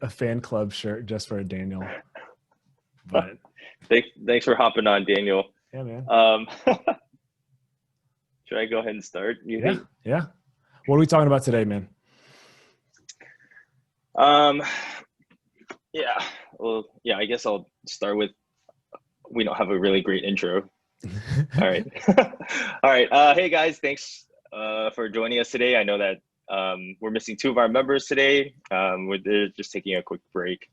a fan club shirt just for Daniel. But Thanks for hopping on, Daniel. yeah, man. Um, should I go ahead and start, you Yeah, think? yeah. What are we talking about today, man? Um, yeah, well, yeah, I guess I'll start with we don't have a really great intro. All right. All right. Hey guys, thanks for joining us today. I know that we're missing two of our members today. They're just taking a quick break.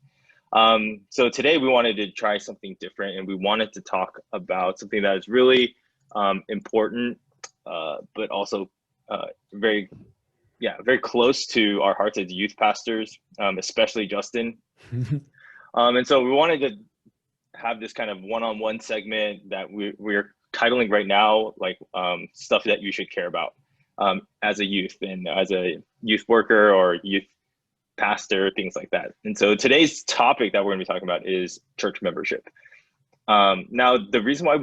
So today we wanted to try something different and we wanted to talk about something that is really important, but also very, yeah, very close to our hearts as youth pastors, especially Justin. And so we wanted to have this kind of one-on-one segment that we're titling right now, like stuff that you should care about as a youth and as a youth worker or youth pastor, things like that. And so today's topic that we're going to be talking about is church membership. Now, the reason why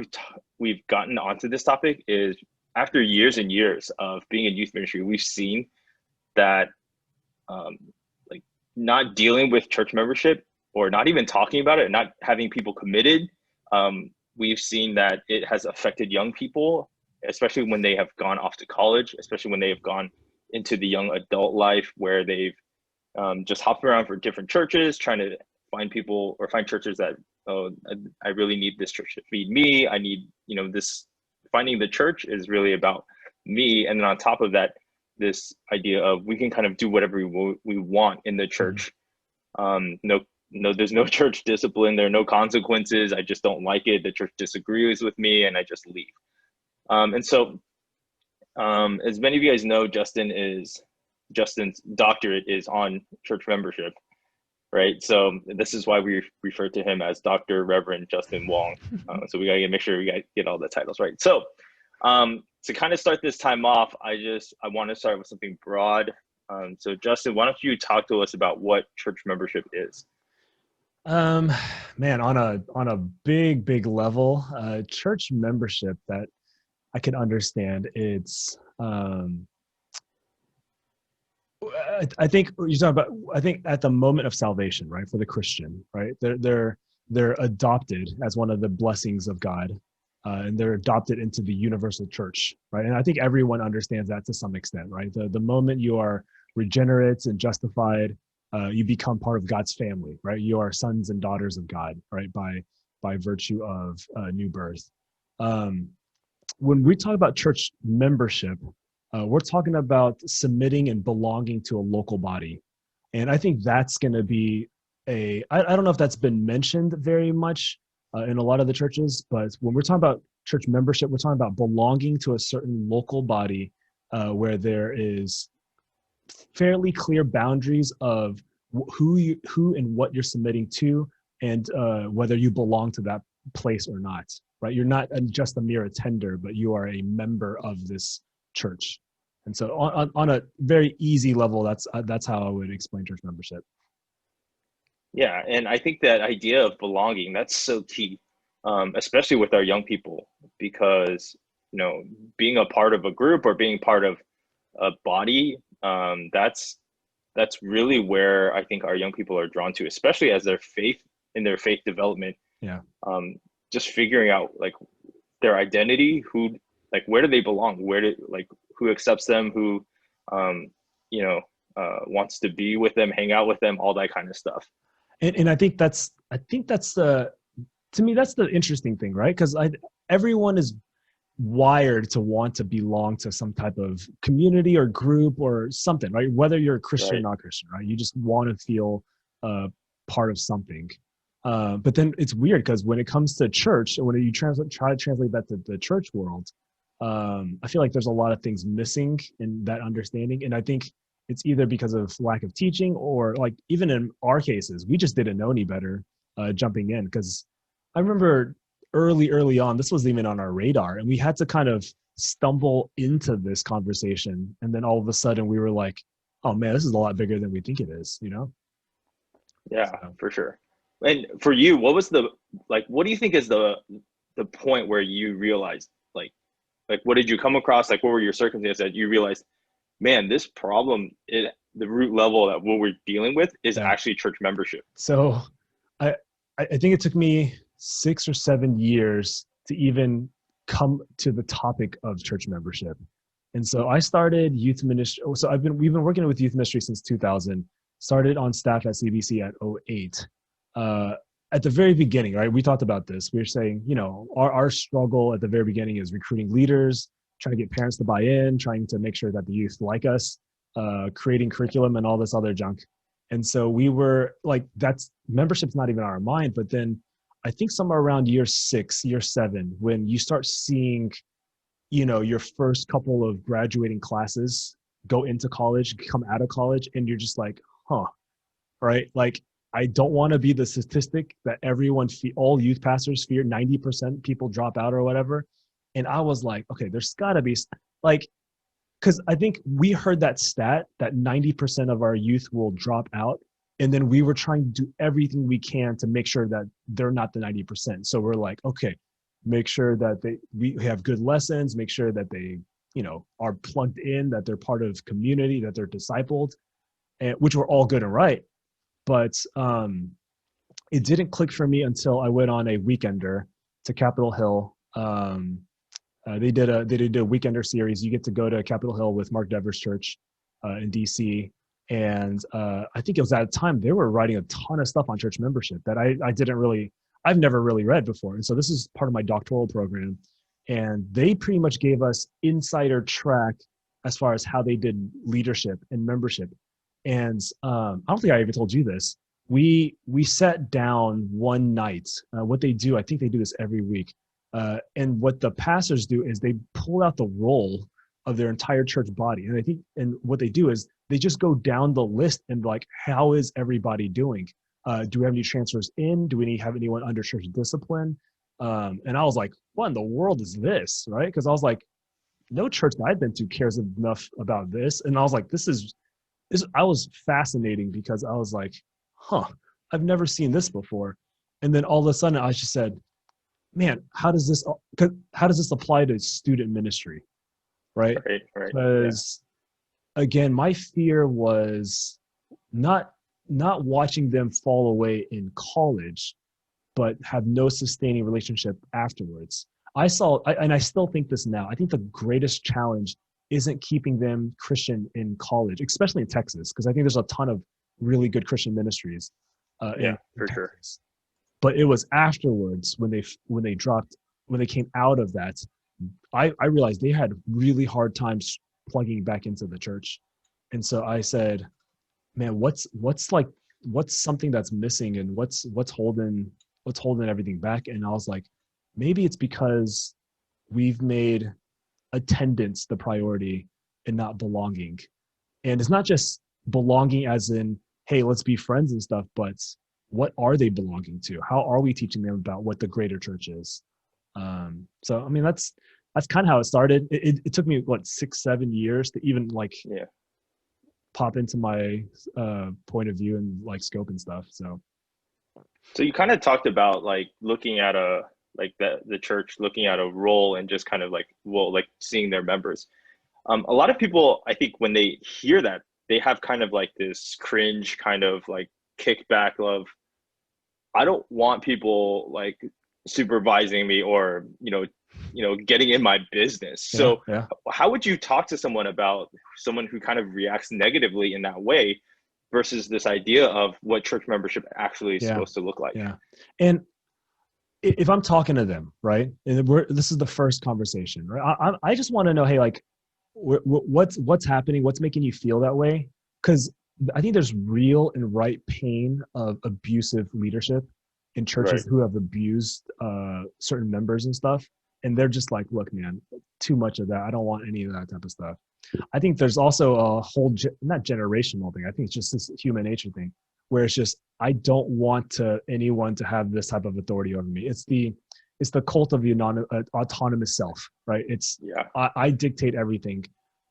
we've gotten onto this topic is after years and years of being in youth ministry, we've seen that um, like not dealing with church membership or not even talking about it, and not having people committed, we've seen that it has affected young people, especially when they have gone off to college, especially when they have gone into the young adult life where they've just hopped around for different churches, trying to find people or find churches that, oh, I really need this church to feed me. I need, this finding the church is really about me. And then on top of that, this idea of we can kind of do whatever we want in the church. No, there's no church discipline. There are no consequences. I just don't like it. The church disagrees with me and I just leave. And so, as many of you guys know, Justin's doctorate is on church membership, right? So this is why we refer to him as Dr. Reverend Justin Wong. So we gotta make sure we gotta get all the titles right. So to kind of start this time off, I want to start with something broad. So Justin, why don't you talk to us about what church membership is? Um, Man, on a big level, church membership that I can understand. It's I think you're talking about. I think at the moment of salvation, right, for the Christian, right, they're adopted as one of the blessings of God, and they're adopted into the universal church, right. And I think everyone understands that to some extent, right. The moment you are regenerate and justified, you become part of God's family, right. You are sons and daughters of God, right, by virtue of new birth. Um, when we talk about church membership, we're talking about submitting and belonging to a local body. And I think that's going to be I don't know if that's been mentioned very much in a lot of the churches, but when we're talking about church membership, we're talking about belonging to a certain local body where there is fairly clear boundaries of who and what you're submitting to, and whether you belong to that place or not. Right? You're not just a mere attender, but you are a member of this church. And so, on a very easy level, that's how I would explain church membership. Yeah, and I think that idea of belonging, that's so key, especially with our young people, because being a part of a group or being part of a body, that's really where I think our young people are drawn to, especially as their faith development, Yeah. just figuring out like their identity, where do they belong, who accepts them, who wants to be with them, hang out with them, all that kind of stuff. And I think that's the to me that's the interesting thing, right? Because everyone is wired to want to belong to some type of community or group or something, right? Whether you're a Christian or Right. not Christian, right? You just want to feel part of something. But then it's weird because when it comes to church, when you try to translate that to the church world, I feel like there's a lot of things missing in that understanding. And I think it's either because of lack of teaching, or like even in our cases, we just didn't know any better jumping in. Because I remember early on, this wasn't even on our radar, and we had to kind of stumble into this conversation. And then all of a sudden we were like, oh man, this is a lot bigger than we think it is, you know? Yeah, So, for sure. And for you, what do you think is the point where you realized, what did you come across? Like, what were your circumstances that you realized, man, this problem, the root level that what we're dealing with is Yeah. actually church membership. So I think it took me 6 or 7 years to even come to the topic of church membership. And so I started youth ministry. So we've been working with youth ministry since 2000. Started on staff at CBC at '08. At the very beginning, right? We talked about this. We were saying, our struggle at the very beginning is recruiting leaders, trying to get parents to buy in, trying to make sure that the youth like us, creating curriculum and all this other junk. And so we were like, that's membership's not even on our mind. But then I think somewhere around year 6, year 7, when you start seeing, your first couple of graduating classes go into college, come out of college, and you're just like, huh, right? Like, I don't want to be the statistic that all youth pastors fear, 90% people drop out or whatever. And I was like, okay, there's gotta be like, because I think we heard that stat that 90% of our youth will drop out. And then we were trying to do everything we can to make sure that they're not the 90%. So we're like, okay, make sure that we have good lessons, make sure that they, are plugged in, that they're part of community, that they're discipled, and which were all good and right. But it didn't click for me until I went on a weekender to Capitol Hill. They did a weekender series. You get to go to Capitol Hill with Mark Dever's church in DC. And I think it was at a time they were writing a ton of stuff on church membership that I've never really read before. And so this is part of my doctoral program. And they pretty much gave us insider track as far as how they did leadership and membership. And I don't think I even told you this. We sat down one night. What they do, I think they do this every week. And what the pastors do is they pull out the roll of their entire church body. And what they do is they just go down the list and like, how is everybody doing? Do we have any transfers in? Do we have anyone under church discipline? And I was like, what in the world is this? Right? Because I was like, no church that I've been to cares enough about this. And I was like, I was fascinating because I was like, huh, I've never seen this before. And then all of a sudden I just said, man, how does this apply to student ministry? Right. Because again, my fear was not watching them fall away in college, but have no sustaining relationship afterwards. And I still think this now. I think the greatest challenge isn't keeping them Christian in college, especially in Texas, because I think there's a ton of really good Christian ministries. For sure. But it was afterwards when they came out of that, I realized they had really hard times plugging back into the church. And so I said, man, what's something that's missing, and what's holding everything back? And I was like, maybe it's because we've made attendance the priority and not belonging. And it's not just belonging as in, hey, let's be friends and stuff, but what are they belonging to? How are we teaching them about what the greater church is? So I mean, that's kind of how it started. It took me 6-7 years to even pop into my point of view and like scope and stuff. So you kind of talked about like looking at the church looking at a role and just kind of like seeing their members. A lot of people, I think, when they hear that, they have kind of like this cringe kind of like kickback of, I don't want people like supervising me or getting in my business. So how would you talk to someone about someone who kind of reacts negatively in that way versus this idea of what church membership actually is supposed to look like? Yeah. And if I'm talking to them, right, and this is the first conversation, right? I just want to know, hey, like, what's happening? What's making you feel that way? Because I think there's real and right pain of abusive leadership in churches who have abused certain members and stuff. And they're just like, look, man, too much of that. I don't want any of that type of stuff. I think there's also a whole, not generational thing. I think it's just this human nature thing where it's just, I don't want anyone to have this type of authority over me. It's the cult of the autonomous self, right? I dictate everything.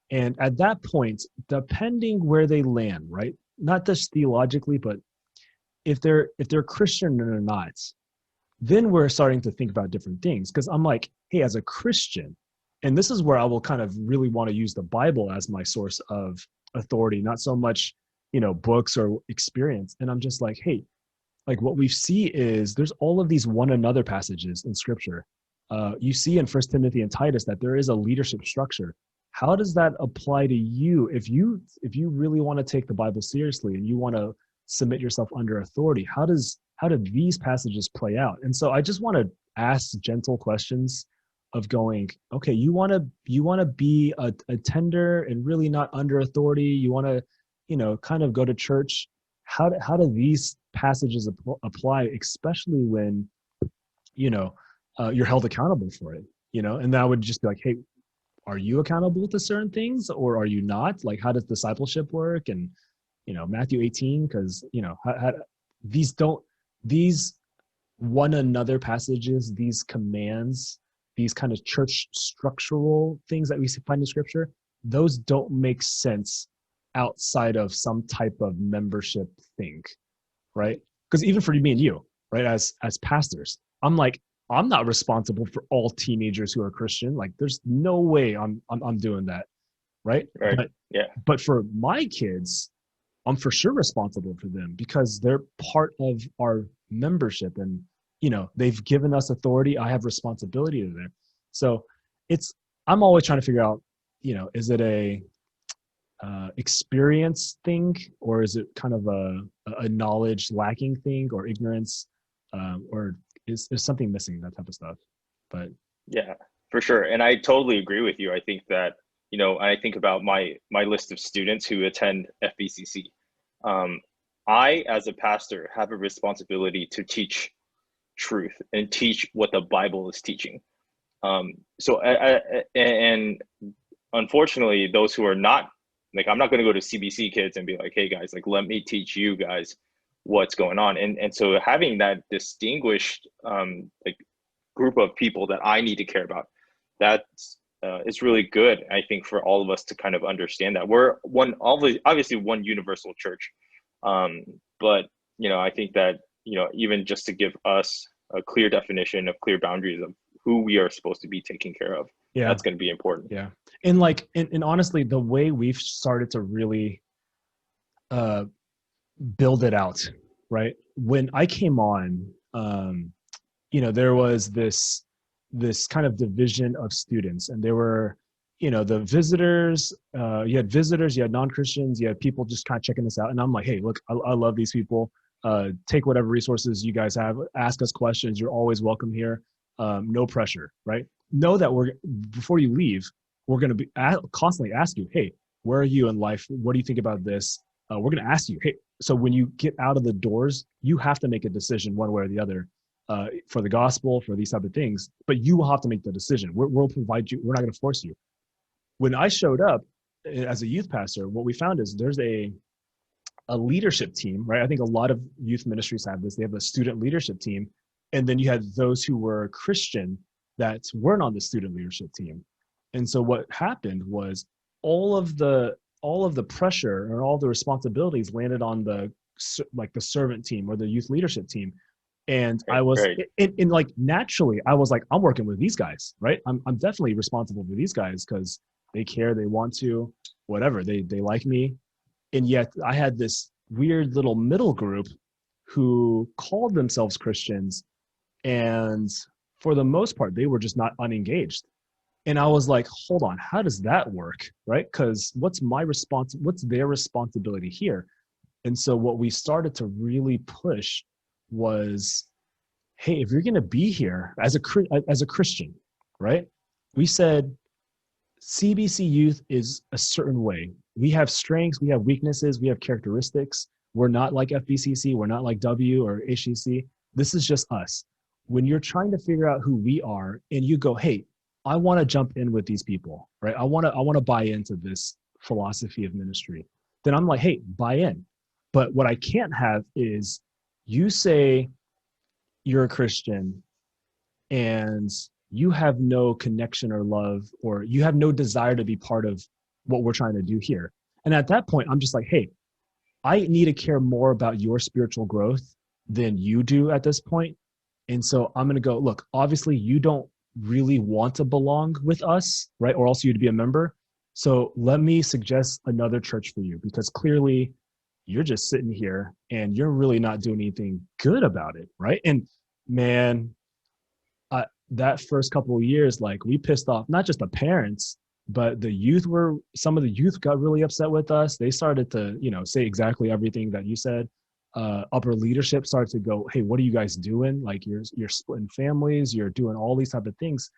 And at that point, depending where they land, right? Not just theologically, but if they're Christian or not, then we're starting to think about different things. Because I'm like, hey, as a Christian, and this is where I will kind of really want to use the Bible as my source of authority, not so much, books or experience. And I'm just like, hey, like what we see is there's all of these one another passages in scripture. You see in First Timothy and Titus that there is a leadership structure. How does that apply to you if you really want to take the Bible seriously and you want to submit yourself under authority? How do these passages play out? And so I just want to ask gentle questions of going, okay, you want to be a tender and really not under authority. You want to, kind of go to church. How do these passages apply, especially when, you're held accountable for it, and that would just be like, hey, are you accountable to certain things or are you not? Like, how does discipleship work? And, Matthew 18, because, these one another passages, these commands, these kind of church structural things that we find in scripture, those don't make sense outside of some type of membership thing, right? Because even for me and you, right, as pastors, I'm not responsible for all teenagers who are Christian. Like, there's no way I'm doing that, right? Right. But for my kids, I'm for sure responsible for them because they're part of our membership, and they've given us authority. I have responsibility to them. So I'm always trying to figure out, is it a experience thing, or is it kind of a knowledge lacking thing, or ignorance, or is something missing, that type of stuff. But yeah, for sure. And I totally agree with you. I think that, I think about my list of students who attend FBCC. I, as a pastor, have a responsibility to teach truth and teach what the Bible is teaching. And unfortunately, those who are not, like, I'm not going to go to CBC kids and be like, hey guys, like, let me teach you guys what's going on. And so having that distinguished like group of people that I need to care about, that's is really good, I think, for all of us to kind of understand that we're obviously one universal church. But I think that even just to give us a clear definition of clear boundaries of who we are supposed to be taking care of, that's going to be important. Yeah. And honestly, the way we've started to really build it out, right? When I came on, there was this kind of division of students, and there were, the visitors, you had visitors, you had non-Christians, you had people just kind of checking this out. And I'm like, hey, look, I love these people. Take whatever resources you guys have, ask us questions. You're always welcome here. No pressure, right? Know that before you leave, we're going to be constantly ask you, hey, where are you in life? What do you think about this? We're going to ask you, hey, so when you get out of the doors, you have to make a decision one way or the other for the gospel, for these type of things, but you will have to make the decision. We'll provide you. We're not going to force you. When I showed up as a youth pastor, what we found is there's a leadership team, right? I think a lot of youth ministries have this. They have a student leadership team. And then you had those who were Christian that weren't on the student leadership team. And so what happened was all of the pressure or all the responsibilities landed on the servant team or the youth leadership team. And I was in like, naturally, I was like, I'm working with these guys, right? I'm definitely responsible for these guys because they care, they want to, whatever, they like me. And yet I had this weird little middle group who called themselves Christians, and for the most part, they were just not unengaged. And I was like, hold on, how does that work, right? Because what's their responsibility here? And so what we started to really push was, hey, if you're going to be here as a Christian, right? We said CBC youth is a certain way. We have strengths, we have weaknesses, we have characteristics. We're not like FBCC, we're not like W or HCC. This is just us. When you're trying to figure out who we are and you go, hey, I want to jump in with these people, right? I want to buy into this philosophy of ministry. Then I'm like, hey, buy in. But what I can't have is you say you're a Christian and you have no connection or love, or you have no desire to be part of what we're trying to do here. And at that point, I'm just like, hey, I need to care more about your spiritual growth than you do at this point. And so I'm going to go, look, obviously you don't really want to belong with us, right? Or else you'd be a member. So let me suggest another church for you, because clearly you're just sitting here and you're really not doing anything good about it, right? And man, that first couple of years, like, we pissed off not just the parents, but some of the youth got really upset with us. They started to, say exactly everything that you said. Upper leadership started to go, hey, what are you guys doing? Like, you're splitting families, you're doing all these type of things.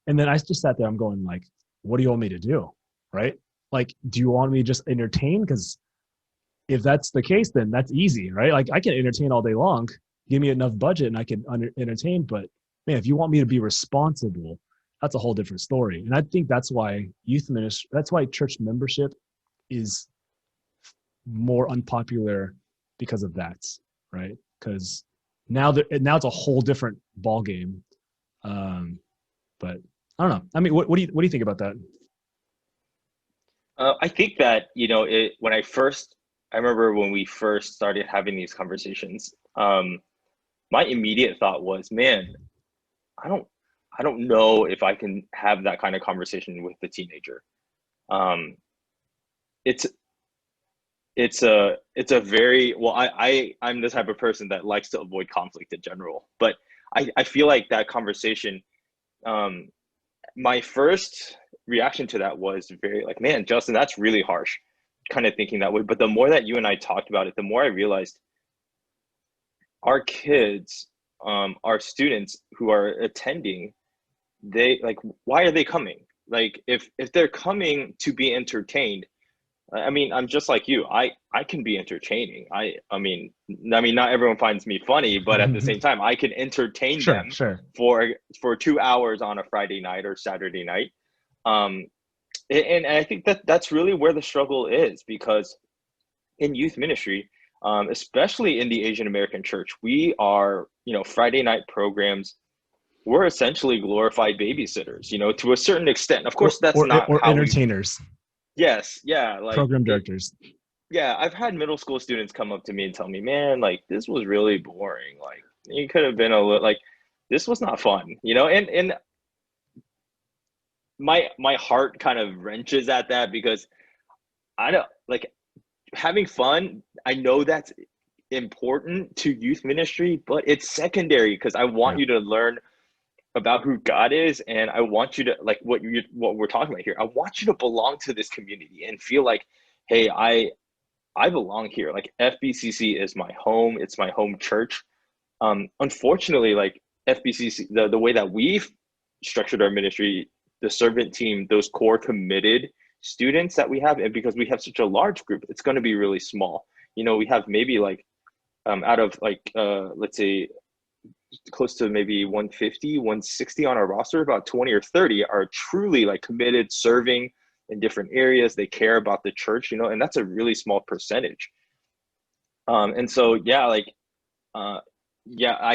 And then I just sat there, I'm going like, what do you want me to do? Right? Like, do you want me to just entertain? Because if that's the case, then that's easy, right? Like, I can entertain all day long. Give me enough budget and I can entertain. But man, if you want me to be responsible, that's a whole different story. And I think that's why that's why church membership is more unpopular, because of that, right? Because now it's a whole different ball game. But I don't know. I mean, what do you think about that? I think that, I remember when we first started having these conversations, my immediate thought was, man, I don't know if I can have that kind of conversation with the teenager. It's a very, well, I'm the type of person that likes to avoid conflict in general, but I feel like that conversation, my first reaction to that was very like, man, Justin, that's really harsh, kind of thinking that way. But the more that you and I talked about it, the more I realized our kids, our students who are attending, they like, why are they coming? Like, if they're coming to be entertained, I mean, I'm just like you. I can be entertaining. I mean, not everyone finds me funny, but at the same time, I can entertain them for 2 hours on a Friday night or Saturday night. And I think that's really where the struggle is, because in youth ministry, especially in the Asian American church, we are, Friday night programs, we're essentially glorified babysitters, to a certain extent. Of course, that's not or how entertainers. Yes, yeah, like program directors. Yeah, I've had middle school students come up to me and tell me, man, like, this was really boring. Like, you could have been a little, like, this was not fun, and my heart kind of wrenches at that, because I don't like having fun. I know that's important to youth ministry, but it's secondary, because I want you to learn about who God is, and I want you to, like, what we're talking about here. I want you to belong to this community and feel like, hey, I belong here. Like, FBCC is my home. It's my home church. Unfortunately, like, FBCC, the way that we've structured our ministry, the servant team, those core committed students that we have, and because we have such a large group, it's going to be really small. We have maybe like, out of like, let's say close to maybe 150, 160 on our roster, about 20 or 30 are truly like committed, serving in different areas. They care about the church, and that's a really small percentage. And so, I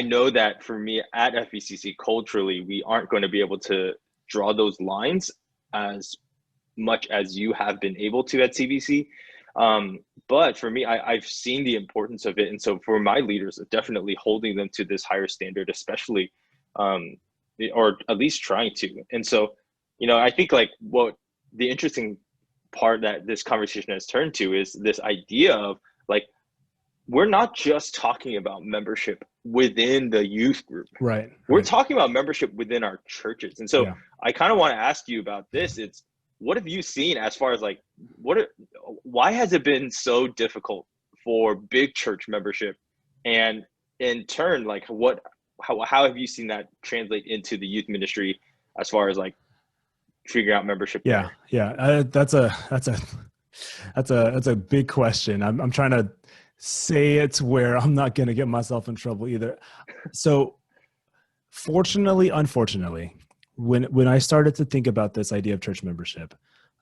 know that for me at FBCC, culturally, we aren't going to be able to draw those lines as much as you have been able to at CBC. But for me, I've seen the importance of it. And so for my leaders, definitely holding them to this higher standard, especially, or at least trying to. And so, I think like what the interesting part that this conversation has turned to is this idea of like, we're not just talking about membership within the youth group. Right. We're talking about membership within our churches. And so I kind of want to ask you about this. It's, what have you seen as far as like, why has it been so difficult for big church membership? And in turn, like how have you seen that translate into the youth ministry as far as like figuring out membership? Yeah. That's a big question. I'm trying to say it where I'm not going to get myself in trouble either. So fortunately, unfortunately, when I started to think about this idea of church membership,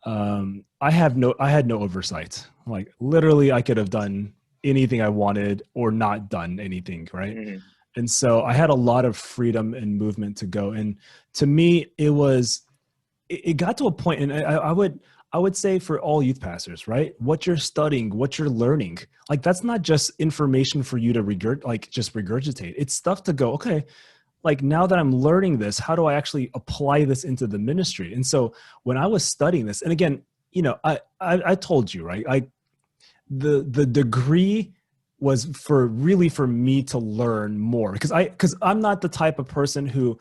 I had no oversight. Like literally I could have done anything I wanted or not done anything. Right. Mm-hmm. And so I had a lot of freedom and movement to go. And to me, it got to a point, and I would say for all youth pastors, right? What you're studying, what you're learning, like that's not just information for you to just regurgitate. It's stuff to go, okay, like now that I'm learning this, how do I actually apply this into the ministry? And so when I was studying this, and again, I told you, right? The degree was for me to learn more, because I'm not the type of person who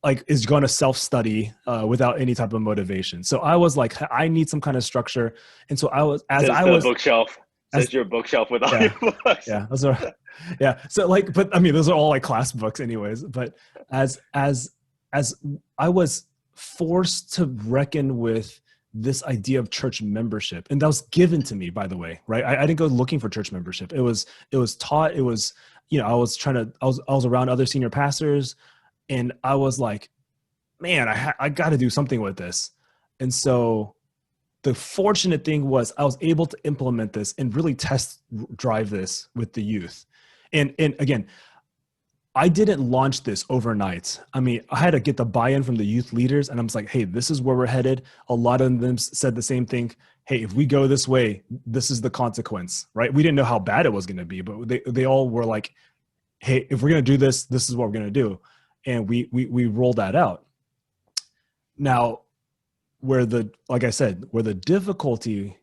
like is going to self-study without any type of motivation. So I was like, I need some kind of structure. And so Says the bookshelf. as Says your bookshelf with all yeah, your books. yeah, those are, yeah. So like, but I mean, those are all like class books anyways. But as I was forced to reckon with this idea of church membership, and that was given to me, by the way, right? I didn't go looking for church membership. It was taught. It was, I was around other senior pastors, and I was like, man, I got to do something with this. And so the fortunate thing was I was able to implement this and really test drive this with the youth. And again, I didn't launch this overnight. I mean, I had to get the buy-in from the youth leaders, and I was like, hey, this is where we're headed. A lot of them said the same thing. Hey, if we go this way, this is the consequence, right? We didn't know how bad it was going to be, but they all were like, hey, if we're going to do this, this is what we're going to do. And we rolled that out. Now, like I said, where the difficulty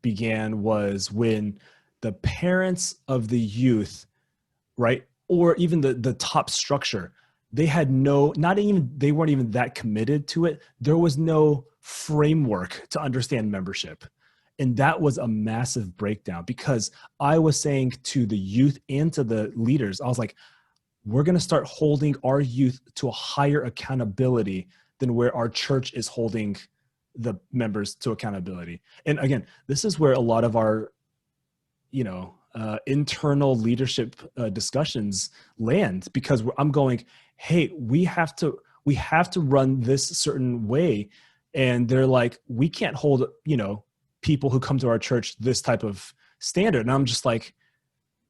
began was when the parents of the youth, right, or even the top structure, they weren't even that committed to it. There was no framework to understand membership. And that was a massive breakdown, because I was saying to the youth and to the leaders, I was like, we're going to start holding our youth to a higher accountability than where our church is holding the members to accountability. And again, this is where a lot of our, internal leadership discussions land, because I'm going, hey, we have to run this certain way. And they're like, we can't hold, people who come to our church this type of standard. And I'm just like,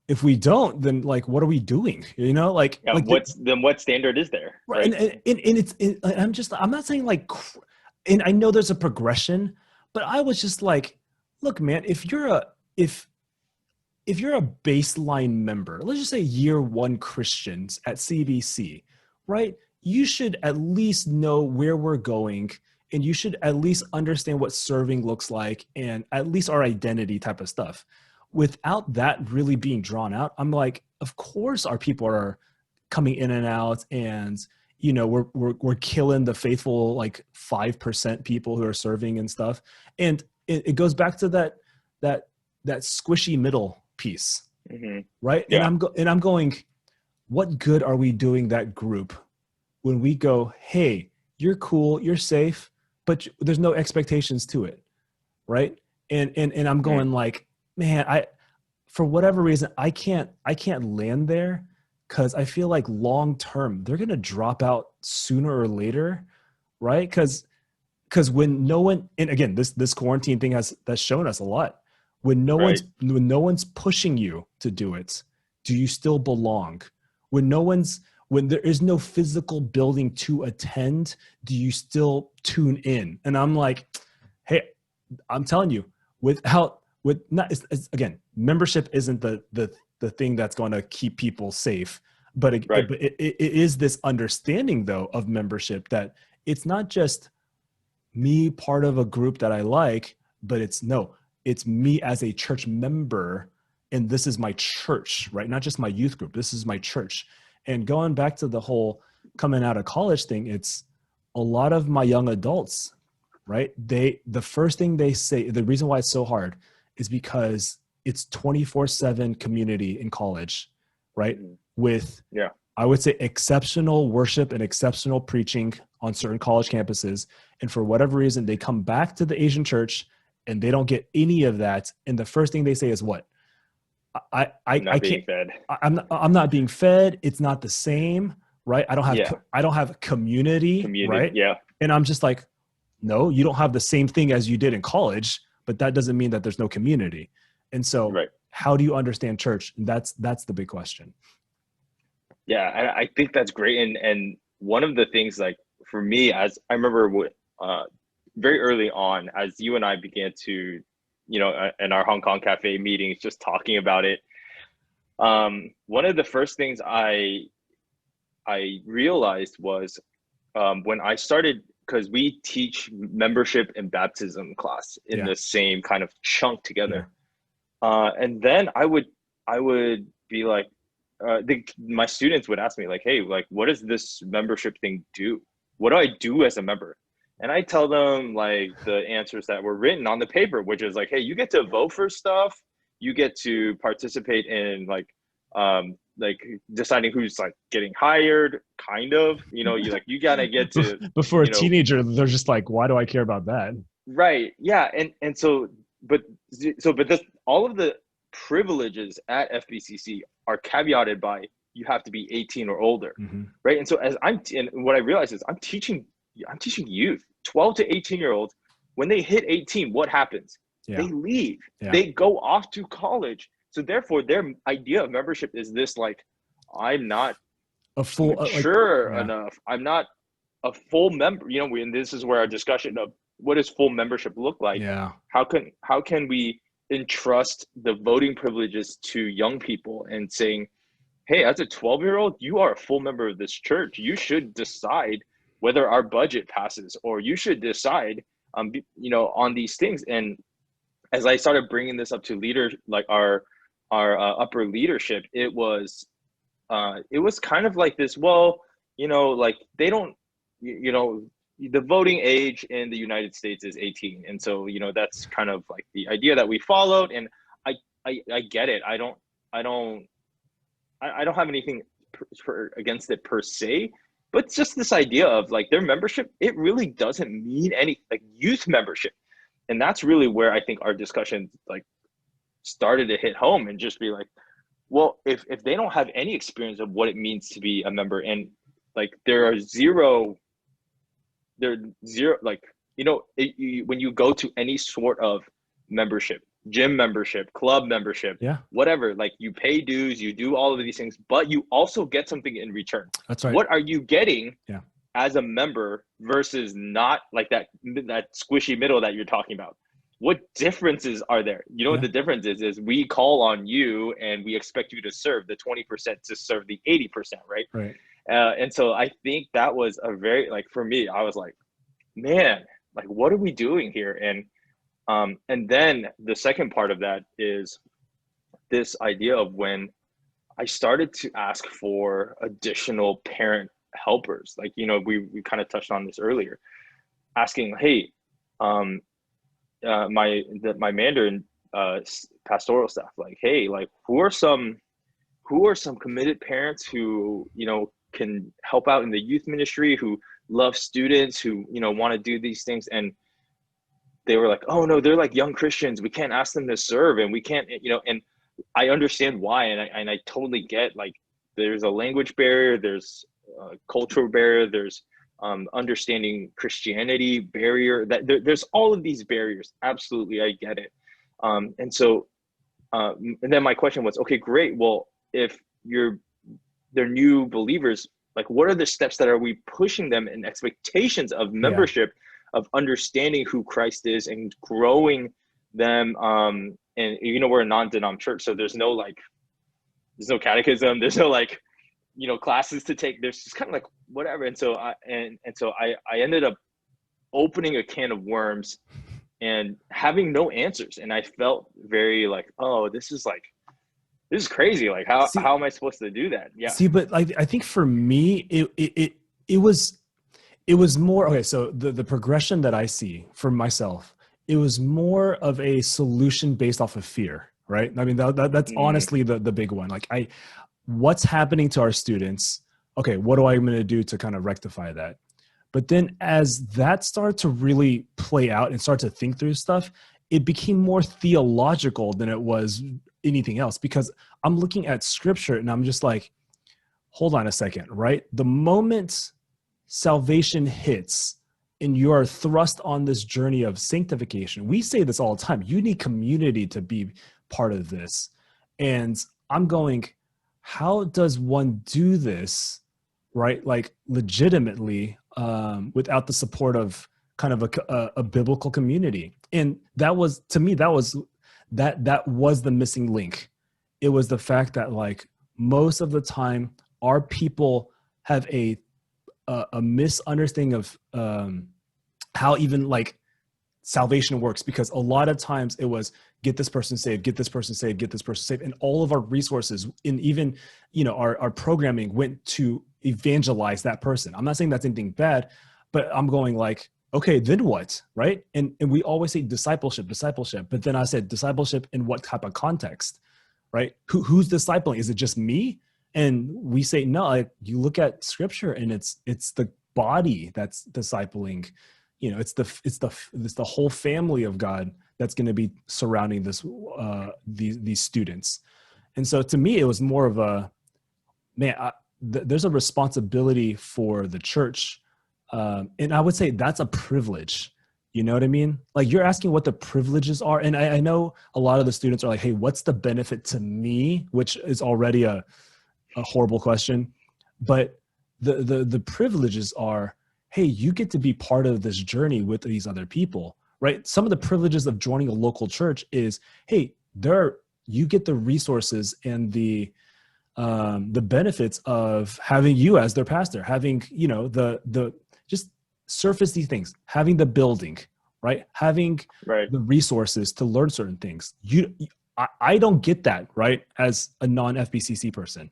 if we don't, then like, what are we doing? What standard is there? Right. And I'm not saying like, and I know there's a progression, but I was just like, look, man, if you're a baseline member, let's just say year one Christians at CBC, right? You should at least know where we're going, and you should at least understand what serving looks like, and at least our identity type of stuff. Without that really being drawn out, I'm like, of course our people are coming in and out, and we're killing the faithful like 5% people who are serving and stuff. And it goes back to that squishy middle piece, Mm-hmm. right? Yeah. And I'm going, what good are we doing that group when we go, hey, you're cool, you're safe, but there's no expectations to it, right? And I'm going like, man, for whatever reason, I can't land there, because I feel like long term they're gonna drop out sooner or later, right? Because when no one, and again, this quarantine thing that's shown us a lot. When no one's pushing you to do it, do you still belong? When there is no physical building to attend, do you still tune in? And I'm like, hey, I'm telling you, again, membership isn't the thing that's going to keep people safe, but it is this understanding though of membership, that it's not just me part of a group that I like, but it's me as a church member, and this is my church, right? Not just my youth group. This is my church. And going back to the whole coming out of college thing, it's a lot of my young adults, right? The first thing they say, the reason why it's so hard is because it's 24/7 community in college, right? With, I would say, exceptional worship and exceptional preaching on certain college campuses. And for whatever reason, they come back to the Asian church and they don't get any of that. And the first thing they say is what? I'm not being fed. It's not the same, right? I don't have community, right? Yeah. And I'm just like, no, you don't have the same thing as you did in college, but that doesn't mean that there's no community. And so how do you understand church? And that's the big question. Yeah, I think that's great. And one of the things, like for me, as I remember very early on, as you and I began to, in our Hong Kong Cafe meetings, just talking about it, one of the first things I realized was when I started because we teach membership and baptism class in the same kind of chunk together. And then I would be like, my students would ask me like, hey, like, what does this membership thing do? What do I do as a member? And I tell them like the answers that were written on the paper, which is like, hey, you get to vote for stuff. You get to participate in like deciding who's like getting hired, kind of, you know, you gotta get to. Before a teenager, they're just like, why do I care about that? Right. Yeah. And so, but this, all of the privileges at FBCC are caveated by you have to be 18 or older, right? And so and what I realize is I'm teaching youth, 12 to 18-year-olds. When they hit 18, what happens? They leave. They go off to college. So therefore, their idea of membership is this: like, I'm not a full mature enough. I'm not a full member. You know, and this is where our discussion of what does full membership look like? How can we entrust the voting privileges to young people and saying, hey, as a 12-year-old, you are a full member of this church. You should decide whether our budget passes, or you should decide, you know, on these things. And as I started bringing this up to leaders, like our upper leadership, it was kind of like this, well, you know, like they don't, you know, the voting age in the United States is 18. And so, you know, that's kind of like the idea that we followed. And I get it. I don't have anything against it per se, but it's just this idea of like their membership, it really doesn't mean any, like youth membership. And that's really where I think our discussion like started to hit home and just be like, well, if they don't have any experience of what it means to be a member, and like they're zero, like, you know, when you go to any sort of membership, gym membership, club membership, whatever, like you pay dues, you do all of these things, but you also get something in return. That's right. What are you getting as a member versus not, like that squishy middle that you're talking about? What differences are there? You know what the difference is we call on you and we expect you to serve the 20% to serve the 80%, right? Right. And so I think that was a very, like, for me, I was like, man, like, what are we doing here? And then the second part of that is this idea of when I started to ask for additional parent helpers, like, you know, we kind of touched on this earlier, asking, hey, my Mandarin pastoral staff, like, hey, like, who are some committed parents who, you know, can help out in the youth ministry, who love students, who, you know, want to do these things. And they were like, oh no, they're like young Christians, we can't ask them to serve, and we can't, you know. And I understand why, and I totally get, like, there's a language barrier, there's a cultural barrier, there's understanding Christianity barrier, that there's all of these barriers. Absolutely, I get it. And so and then my question was, okay, great, well, if they're new believers, like, what are the steps that are we pushing them in expectations of membership, of understanding who Christ is and growing them? And, you know, we're a non-denom church, so there's no catechism, there's no, like, you know, classes to take. There's just kind of like whatever. And so I ended up opening a can of worms and having no answers. And I felt very like, oh, this is crazy. Like, how am I supposed to do that? Yeah. See, but like, I think for me, it was more, okay. So the progression that I see for myself, it was more of a solution based off of fear, right? I mean, that's honestly the big one. Like, what's happening to our students? Okay, what am I going to do to kind of rectify that? But then as that started to really play out and start to think through stuff, it became more theological than it was anything else, because I'm looking at scripture and I'm just like, hold on a second, right? The moment salvation hits and you are thrust on this journey of sanctification, we say this all the time, you need community to be part of this. And I'm going, how does one do this, right? Like, legitimately, without the support of kind of a biblical community. And that was, to me, that was the missing link. It was the fact that, like, most of the time our people have a misunderstanding of how even like salvation works, because a lot of times it was get this person saved, get this person saved, get this person saved. And all of our resources in even, our programming went to evangelize that person. I'm not saying that's anything bad, but I'm going like, okay, then what? Right. And we always say discipleship, but then I said discipleship in what type of context, right? Who's discipling? Is it just me? And we say, no, like you look at scripture and it's the body that's discipling. It's the whole family of God that's going to be surrounding these students. And so to me, it was more of a, man, there's a responsibility for the church. And I would say that's a privilege. You know what I mean? Like you're asking what the privileges are. And I know a lot of the students are like, hey, what's the benefit to me? Which is already a horrible question. But the privileges are, hey, you get to be part of this journey with these other people, right? Some of the privileges of joining a local church is, hey, you get the resources and the benefits of having you as their pastor, having, the just surface these things, having the building, right? Having the resources to learn certain things. I don't get that, right? As a non-FBCC person,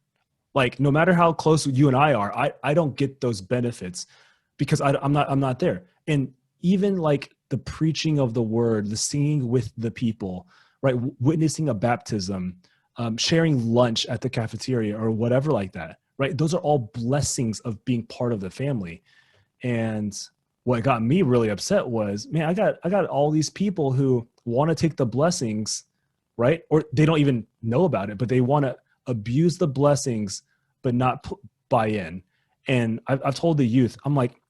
like no matter how close you and I are, I don't get those benefits because I'm not there. And even like the preaching of the word, the singing with the people, right? Witnessing a baptism, sharing lunch at the cafeteria or whatever like that, right? Those are all blessings of being part of the family. And what got me really upset was, man, I got all these people who want to take the blessings, right? Or they don't even know about it, but they want to abuse the blessings, but not buy in. And I've told the youth, I'm like,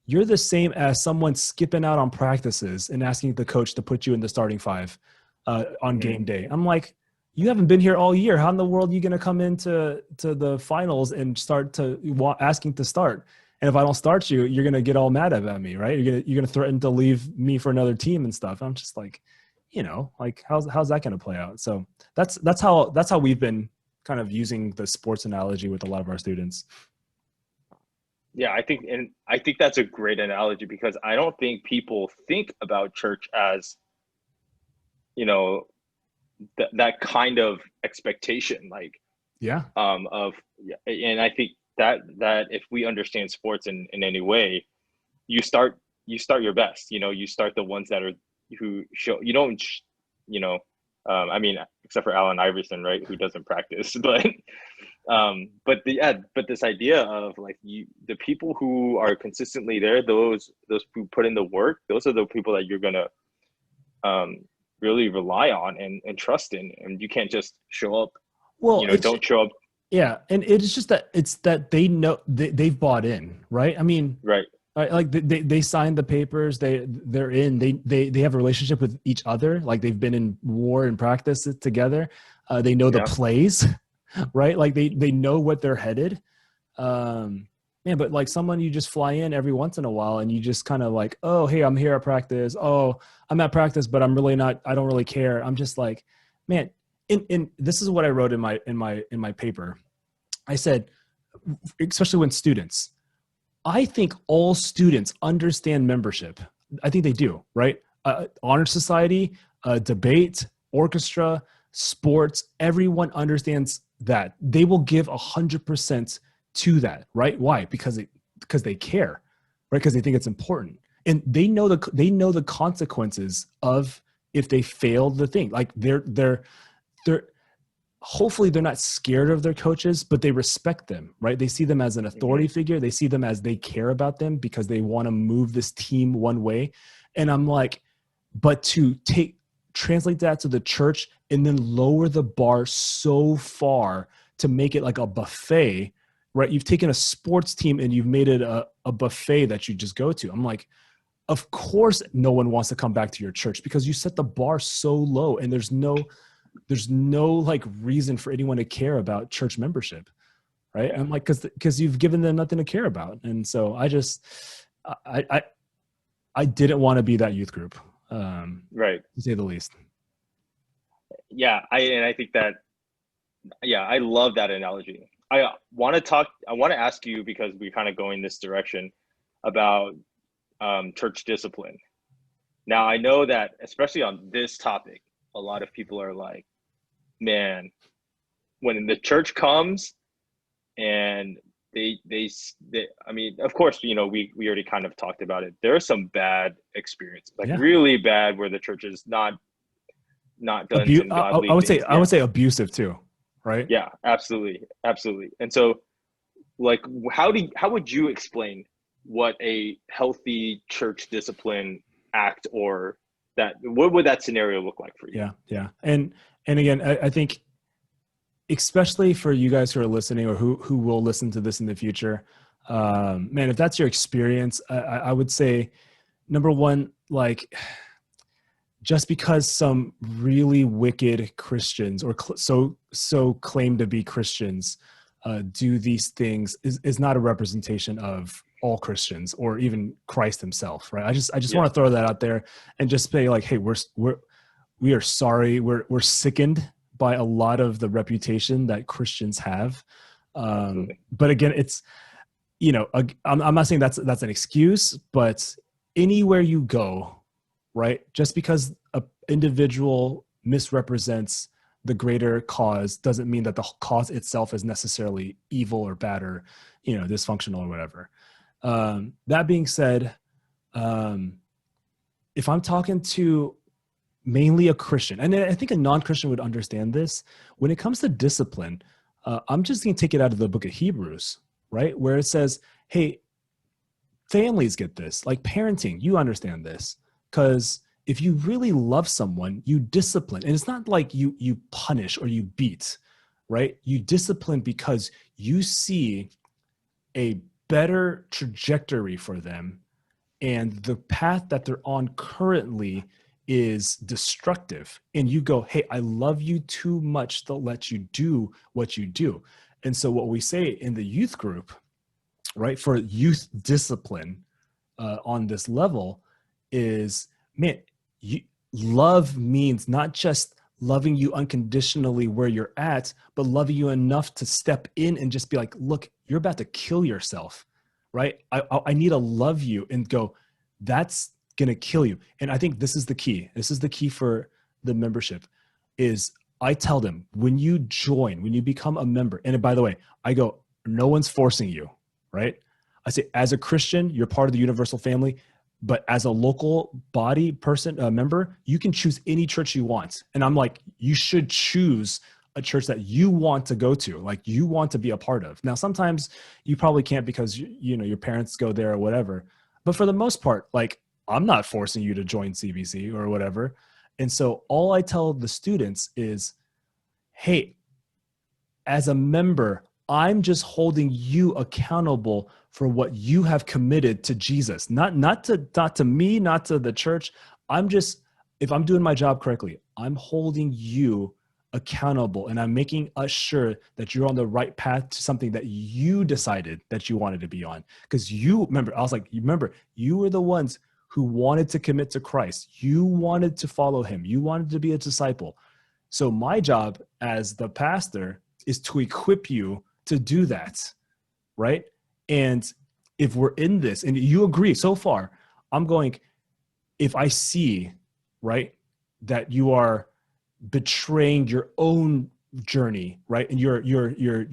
you're the same as someone skipping out on practices and asking the coach to put you in the starting five on game day. I'm like, you haven't been here all year. How in the world are you going to come into the finals and start asking to start? And if I don't start you, you're going to get all mad at me, right? You're going to threaten to leave me for another team and stuff. I'm just like, like how's that going to play out? So that's how we've been kind of using the sports analogy with a lot of our students. Yeah, I think that's a great analogy because I don't think people think about church as, that kind of expectation, like, yeah, and I think that if we understand sports in any way, you start your best, you start the ones that are who show you don't, I mean, except for Allen Iverson, right, who doesn't practice, but this idea of like the people who are consistently there, those who put in the work, those are the people that you're gonna really rely on and trust in, and you can't just show up. Well, don't show up. Yeah, and it's just that they know they've bought in, right? I mean, right. Like they signed the papers, they're in, they have a relationship with each other, like they've been in war and practice together. They know the plays, right? Like they know what they're headed. Man, but like someone you just fly in every once in a while and you just kind of like, oh, hey, I'm here at practice. Oh, I'm at practice, but I'm really not, I don't really care. I'm just like, man, in this is what I wrote in my paper. I said, especially when students, I think all students understand membership. I think they do, right? Honor society, debate, orchestra, sports, everyone understands that. They will give 100% to that, right? Why? Because they care, right? Because they think it's important. And they know the consequences of if they fail the thing. Like they're hopefully they're not scared of their coaches, but they respect them, right? They see them as an authority figure. They see them as they care about them because they want to move this team one way. And I'm like, but to translate that to the church and then lower the bar so far to make it like a buffet, right? You've taken a sports team and you've made it a buffet that you just go to. I'm like, of course no one wants to come back to your church because you set the bar so low and there's no like reason for anyone to care about church membership, right? I'm like, because you've given them nothing to care about. And so I didn't want to be that youth group, right, to say the least. Yeah, I think that, I love that analogy. I want to ask you, because we're kind of going this direction, about church discipline. Now, I know that especially on this topic, a lot of people are like, man, when the church comes and they I mean, of course, you know, we already kind of talked about it. There are some bad experiences, like Yeah. really bad, where the church is not done some godly I would say things. I would say abusive too, right? Yeah, absolutely, absolutely. And so, like, how would you explain what a healthy church discipline act, or that, what would that scenario look like for you? Yeah. And again, I think especially for you guys who are listening or who will listen to this in the future, man, if that's your experience, I would say, number one, like, just because some really wicked Christians or so claim to be Christians do these things is not a representation of all Christians or even Christ himself, right? I just Yeah. want to throw that out there and just say, like, hey, we are sorry, we're sickened by a lot of the reputation that Christians have. But again, it's, you know, I'm not saying that's an excuse, but anywhere you go, right, just because an individual misrepresents the greater cause doesn't mean that the cause itself is necessarily evil or bad or, you know, dysfunctional or whatever. That being said, if I'm talking to mainly a Christian, and I think a non-Christian would understand this, when it comes to discipline, I'm just going to take it out of the book of Hebrews, right, where it says, hey, families get this, like parenting, you understand this, because if you really love someone, you discipline. And it's not like you punish or you beat, right? You discipline because you see a better trajectory for them, and the path that they're on currently is destructive. And you go, hey, I love you too much to let you do what you do. And so what we say in the youth group, right, for youth discipline on this level is, man, love means not just loving you unconditionally where you're at, but loving you enough to step in and just be like, look, you're about to kill yourself, right? I need to love you and go, that's going to kill you. And I think this is the key. This is the key for the membership is I tell them, when you join, when you become a member, and by the way, I go, no one's forcing you, right? I say, as a Christian, you're part of the universal family. But as a local body person, member, you can choose any church you want. And I'm like, you should choose a church that you want to go to, like you want to be a part of. Now, sometimes you probably can't because you know your parents go there or whatever. But for the most part, like, I'm not forcing you to join CBC or whatever. And so all I tell the students is, hey, as a member, I'm just holding you accountable for what you have committed to Jesus, not to me, not to the church. I'm just, if I'm doing my job correctly, I'm holding you accountable and I'm making us sure that you're on the right path to something that you decided that you wanted to be on. Because you remember, I was like, you were the ones who wanted to commit to Christ. You wanted to follow him. You wanted to be a disciple. So my job as the pastor is to equip you to do that, right? And if we're in this, and you agree so far, I'm going, if I see, right, that you are betraying your own journey, right, and you're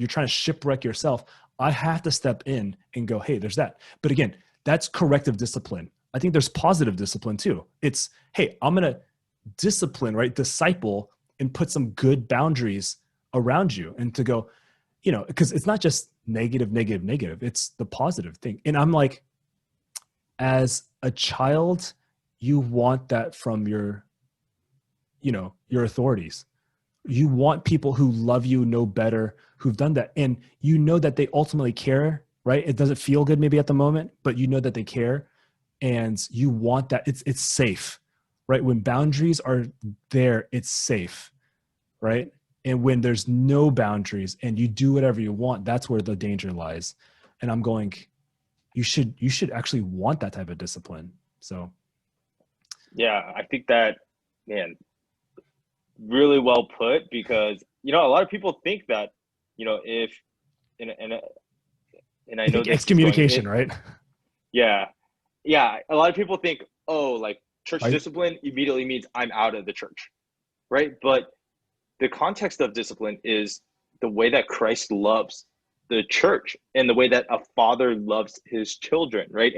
trying to shipwreck yourself, I have to step in and go, hey, there's that. But again, that's corrective discipline. I think there's positive discipline too. It's, hey, I'm going to discipline, right, disciple, and put some good boundaries around you, and to go, you know, because it's not just negative, it's the positive thing. And I'm like, as a child, you want that from your, you know, your authorities. You want people who love you, know better, who've done that. And you know that they ultimately care, right? It doesn't feel good maybe at the moment, but you know that they care. And you want that it's safe, right? When boundaries are there, it's safe, right? And when there's no boundaries and you do whatever you want, that's where the danger lies. And I'm going, you should actually want that type of discipline. So yeah, I think that, man, really well put, because you know a lot of people think that, you know, if and I know this excommunication, is going, right? yeah, yeah, a lot of people think, oh, like church I, discipline immediately means I'm out of the church, right? But the context of discipline is the way that Christ loves the church and the way that a father loves his children, right?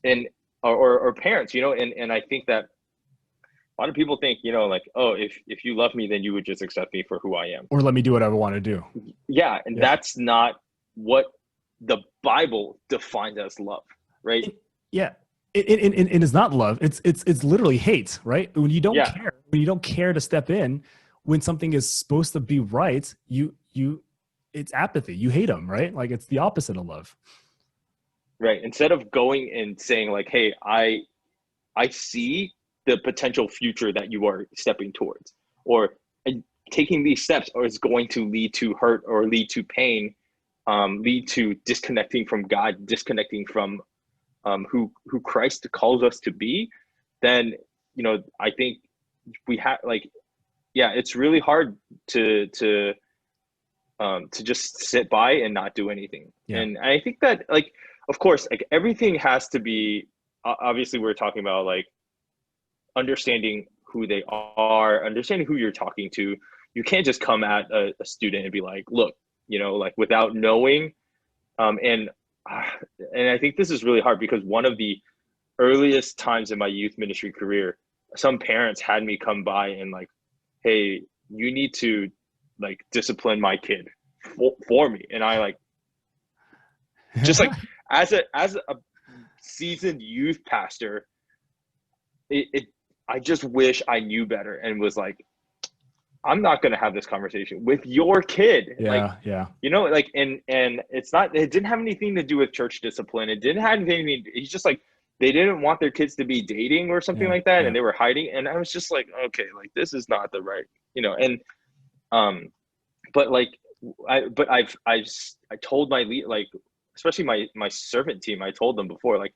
And or parents, you know, and I think that a lot of people think, you know, like, oh, if you love me, then you would just accept me for who I am. or let me do what I want to do. Yeah, and Yeah. that's not what the Bible defines as love, right? Yeah. It is not love. It's literally hate, right? When you don't Yeah, care, when you don't care to step in, when something is supposed to be right, it's apathy. You hate them, right? Like it's the opposite of love. right. Instead of going and saying like, hey, I see the potential future that you are stepping towards, or taking these steps or is going to lead to hurt or lead to pain, lead to disconnecting from God, disconnecting from who Christ calls us to be, then, you know, I think we have like, yeah, it's really hard to just sit by and not do anything. Yeah. And I think that, like, of course, like everything has to be, obviously we're talking about like understanding who they are, understanding who you're talking to. You can't just come at a student and be like, look, you know, like without knowing. And I think this is really hard because one of the earliest times in my youth ministry career, some parents had me come by and like, hey, you need to like discipline my kid for me. And I like, just like as a seasoned youth pastor, I just wish I knew better and was like, I'm not going to have this conversation with your kid. Yeah. Like, Yeah. you know, like, and it's not, it didn't have anything to do with church discipline. It didn't have anything. He's just like, they didn't want their kids to be dating or something Yeah. like that. Yeah. And they were hiding. And I was just like, okay, like this is not the right, you know, and, but like, I told my lead, like, especially my servant team, I told them before, like,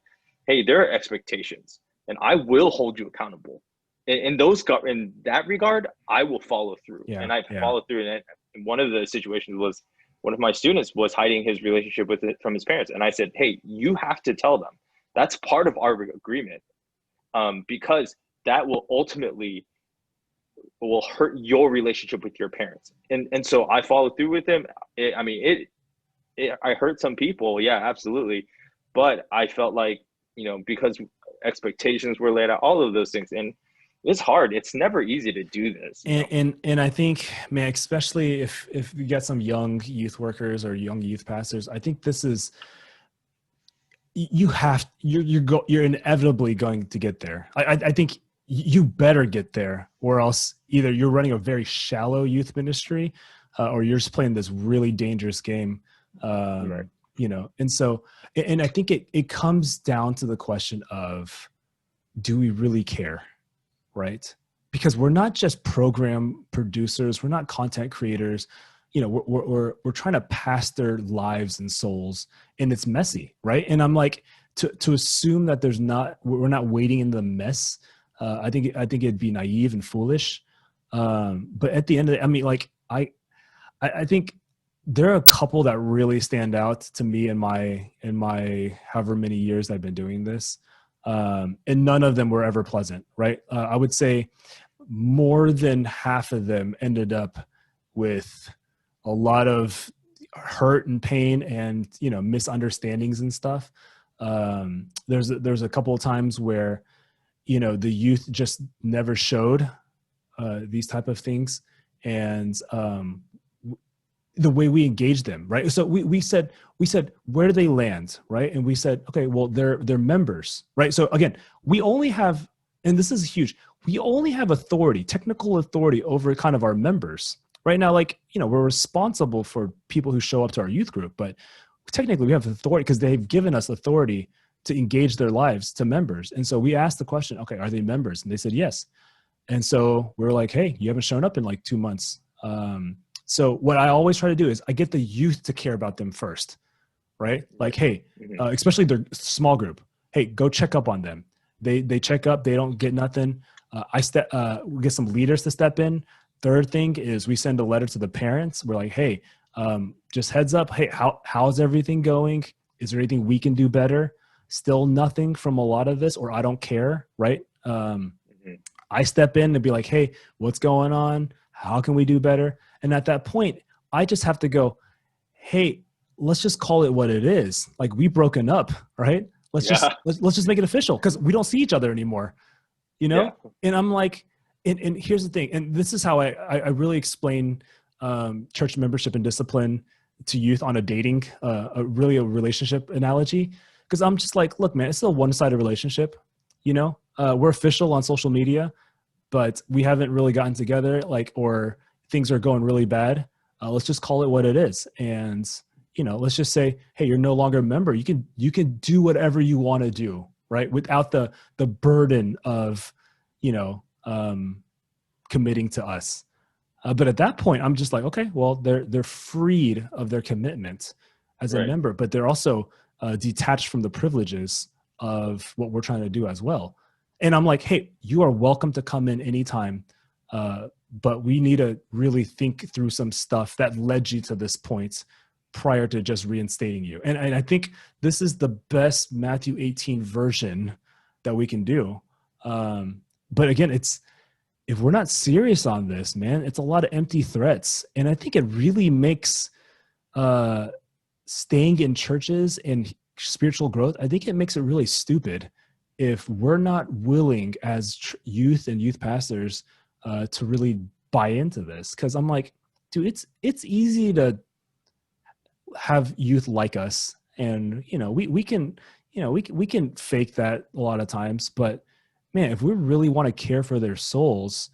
hey, there are expectations and I will hold you accountable. In that regard, I will follow through. Yeah. And I've Yeah. followed through. And one of the situations was one of my students was hiding his relationship with it from his parents. And I said, hey, you have to tell them. That's part of our agreement, because that will ultimately will hurt your relationship with your parents. And so I followed through with him. I hurt some people. Yeah, absolutely. But I felt like, you know, because expectations were laid out, all of those things. And it's hard. It's never easy to do this. And I think, man, especially if you get some young youth workers or young youth pastors, I think this is, you're inevitably going to get there. I think you better get there, or else either you're running a very shallow youth ministry, or you're just playing this really dangerous game. Right. You know, and so, and I think it comes down to the question of, do we really care? Right? Because we're not just program producers. We're not content creators. You know, we're trying to pastor lives and souls, and it's messy, right? And I'm like, to assume that we're not waiting in the mess. I think it'd be naive and foolish. But at the end of it, I mean, like I think there are a couple that really stand out to me in my however many years I've been doing this. And none of them were ever pleasant, right? I would say more than half of them ended up with a lot of hurt and pain and, you know, misunderstandings and stuff. There's a couple of times where, you know, the youth just never showed these type of things, and the way we engage them, right? So we said, where do they land, right? And we said, okay, well, they're members, right? So again, we only have, and this is huge, we only have authority, technical authority over kind of our members right now. Like, you know, we're responsible for people who show up to our youth group, but technically we have authority because they've given us authority to engage their lives to members. And so we asked the question, okay, are they members? And they said yes. And so we're like, hey, you haven't shown up in like 2 months. So what I always try to do is I get the youth to care about them first, right? Like, hey, especially their small group, hey, go check up on them. They check up, they don't get nothing. We get some leaders to step in. Third thing is we send a letter to the parents. We're like, hey, just heads up. Hey, how's everything going? Is there anything we can do better? still nothing from a lot of this, or I don't care, right? Mhm. I step in and be like, hey, what's going on? How can we do better? And at that point, I just have to go, hey, let's just call it what it is. Like, we broken up, right? Yeah. Let's just make it official, because we don't see each other anymore, you Yeah. know? And I'm like, and here's the thing, and this is how I really explain church membership and discipline to youth on a dating, a relationship analogy. Because I'm just like, look, man, it's still a one-sided relationship, you know? We're official on social media, but we haven't really gotten together, like, or things are going really bad. Let's just call it what it is. And, let's just say, hey, you're no longer a member. You can do whatever you want to do, right? Without the burden of, you know, committing to us. But at that point, I'm just like, okay, well, they're freed of their commitment as a Right. member, but they're also detached from the privileges of what we're trying to do as well. And I'm like, hey, you are welcome to come in anytime, but we need to really think through some stuff that led you to this point prior to just reinstating you. And I think this is the best Matthew 18 version that we can do. But again, if we're not serious on this, man, it's a lot of empty threats. And I think it really makes staying in churches and spiritual growth, I think it makes it really stupid if we're not willing as youth and youth pastors to really buy into this. Because I'm like, dude, it's easy to have youth like us, and we can we can fake that a lot of times, but man, if we really want to care for their souls,